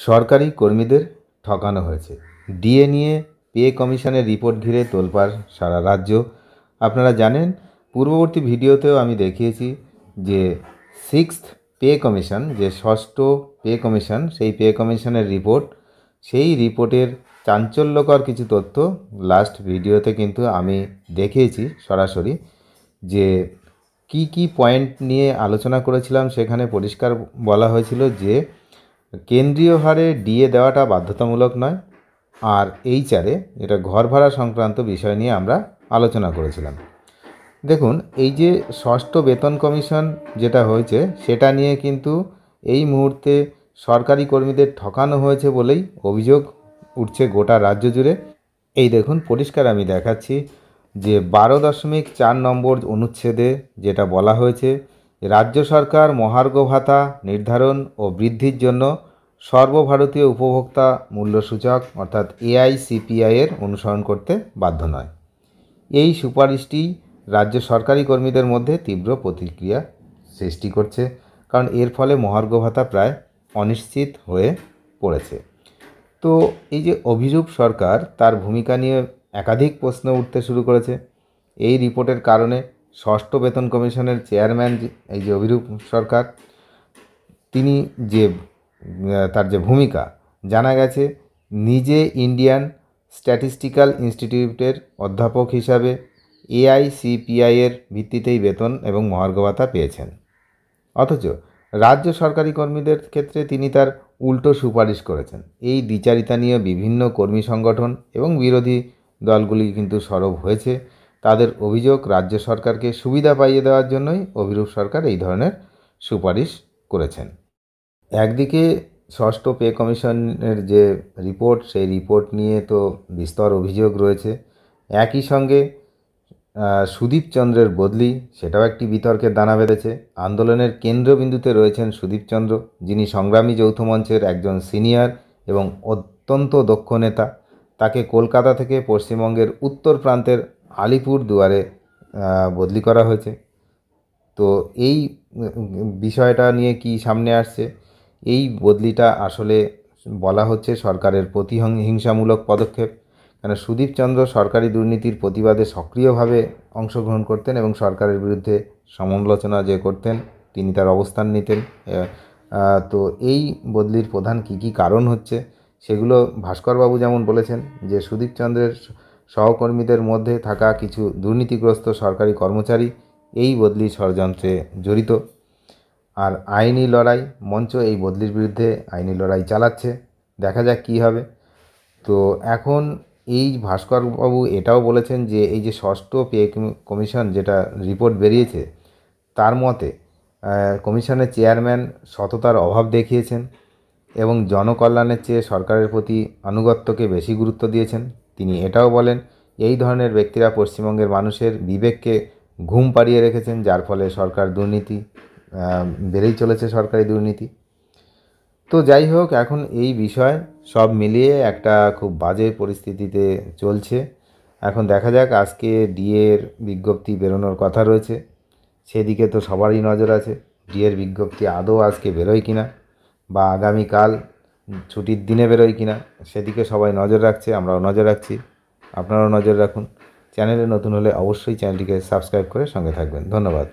সরকারি কর্মীদের ঠকানো হয়েছে। ডিএ নিয়ে পে কমিশনের রিপোর্ট ঘিরে তোলপাড় সারা রাজ্য। আপনারা জানেন, পূর্ববর্তী ভিডিওতেও আমি দেখিয়েছি যে সিক্সথ পে কমিশন, যে ষষ্ঠ পে কমিশন, সেই পে কমিশনের রিপোর্ট, সেই রিপোর্টের চাঞ্চল্যকর কিছু তথ্য লাস্ট ভিডিওতে কিন্তু আমি দেখিয়েছি সরাসরি, যে কি কি পয়েন্ট নিয়ে আলোচনা করেছিলাম। সেখানে পরিষ্কার বলা হয়েছিল যে কেন্দ্রীয় হারে ডিএ দেওয়াটা বাধ্যতামূলক নয়, আর এইচআরে এটা ঘর ভাড়া সংক্রান্ত বিষয় নিয়ে আমরা আলোচনা করেছিলাম। দেখুন, এই যে ষষ্ঠ বেতন কমিশন যেটা হয়েছে, সেটা নিয়ে কিন্তু এই মুহূর্তে সরকারি কর্মীদের ঠকানো হয়েছে বলেই অভিযোগ উঠছে গোটা রাজ্য জুড়ে। এই দেখুন, পরিষ্কার আমি দেখাচ্ছি যে 12.4 নম্বর অনুচ্ছেদে যেটা বলা হয়েছে, রাজ্য সরকার মহার্ঘ ভাতা নির্ধারণ ও বৃদ্ধির জন্য সর্বভারতীয় উপভোক্তা মূল্যসূচক অর্থাৎ এআইসিপিআই এর অনুসরণ করতে বাধ্য নয়। এই সুপারিশটি রাজ্য সরকারি কর্মীদের মধ্যে তীব্র প্রতিক্রিয়া সৃষ্টি করছে, কারণ এর ফলে মহার্ঘ ভাতা প্রায় অনিশ্চিত হয়ে পড়েছে। তো এই যে অভিরূপ সরকার, তার ভূমিকা নিয়ে একাধিক প্রশ্ন উঠতে শুরু করেছে। এই রিপোর্টের কারণে ষষ্ঠ বেতন কমিশনের চেয়ারম্যান এই যে অভিরূপ সরকার, তিনি যে তার যে ভূমিকা, জানা গেছে নিজে ইন্ডিয়ান স্ট্যাটিস্টিক্যাল ইনস্টিটিউটের অধ্যাপক হিসাবে এআইসিপিআই এর ভিত্তিতেই বেতন এবং মহার্ঘ ভাতা পেয়েছেন, অথচ রাজ্য সরকারি কর্মীদের ক্ষেত্রে তিনি তার উল্টো সুপারিশ করেছেন। এই দ্বিচারিতা নিয়ে বিভিন্ন কর্মী সংগঠন এবং বিরোধী দলগুলি কিন্তু সরব হয়েছে। তাদের অভিযোগ, রাজ্য সরকারকে সুবিধা পাইয়ে দেওয়ার জন্যই অভিরূপ সরকার এই ধরনের সুপারিশ করেছেন। একদিকে ষষ্ঠ পে কমিশনের যে রিপোর্ট, সেই রিপোর্ট নিয়ে তো বিস্তর অভিযোগ রয়েছে। একই সঙ্গে সুদীপ চন্দ্রের বদলি, সেটাও একটি বিতর্কের দানা বেঁধেছে। আন্দোলনের কেন্দ্রবিন্দুতে রয়েছেন সুদীপ চন্দ্র, যিনি সংগ্রামী যৌথ মঞ্চের একজন সিনিয়র এবং অত্যন্ত দক্ষ নেতা। তাকে কলকাতা থেকে পশ্চিমবঙ্গের উত্তর প্রান্তের আলিপুর দুয়ারে বদলি করা হয়েছে। তো এই বিষয়টা নিয়ে কি সামনে আসছে, এই বদলিটা আসলে বলা হচ্ছে সরকারের প্রতিহিংসামূলক পদক্ষেপ। কেন, সুদীপ চন্দ্র সরকারি দুর্নীতির প্রতিবাদে সক্রিয়ভাবে অংশগ্রহণ করতেন এবং সরকারের বিরুদ্ধে সমালোচনা যে করতেন, তিনি তার অবস্থান নিতেন। তো এই বদলির প্রধান কী কী কারণ হচ্ছে, সেগুলো ভাস্করবাবু যেমন বলেছেন যে সুদীপ চন্দ্রের সহকর্মীদের মধ্যে থাকা কিছু দুর্নীতিগ্রস্ত সরকারি কর্মচারী এই বদলির ষড়যন্ত্রে জড়িত। আর আইনি লড়াই মঞ্চ এই বদলির বিরুদ্ধে আইনি লড়াই চালাচ্ছে। দেখা যাক কী হবে। তো এখন এই ভাস্করবাবু এটাও বলেছেন যে এই যে ষষ্ঠ পে কমিশন যেটা রিপোর্ট বেরিয়েছে, তার মতে কমিশনের চেয়ারম্যান সততার অভাব দেখিয়েছেন এবং জনকল্যাণের চেয়ে সরকারের প্রতি আনুগত্যকে বেশি গুরুত্ব দিয়েছেন। তিনি এটাও বলেন, এই ধরনের ব্যক্তিরা পশ্চিমবঙ্গের মানুষের বিবেককে ঘুম পাড়িয়ে রেখেছেন, যার ফলে সরকার দুর্নীতি বেড়েই চলেছে, সরকারি দুর্নীতি। তো যাই হোক, এখন এই বিষয় সব মিলিয়ে একটা খুব বাজে পরিস্থিতিতে চলছে। এখন দেখা যাক, আজকে ডিএর বিজ্ঞপ্তি বেরোনোর কথা রয়েছে, সেদিকে তো সবারই নজর আছে। ডিএর বিজ্ঞপ্তি আদৌ আজকে বেরোয় কিনা, বা আগামীকাল ছুটির দিনে বেরোয় কিনা, সেদিকে সবাই নজর রাখছে, আমরাও নজর রাখছি। আপনারাও নজর রাখুন। চ্যানেলে নতুন হলে অবশ্যই চ্যানেলটিকে সাবস্ক্রাইব করে সঙ্গে থাকবেন। ধন্যবাদ।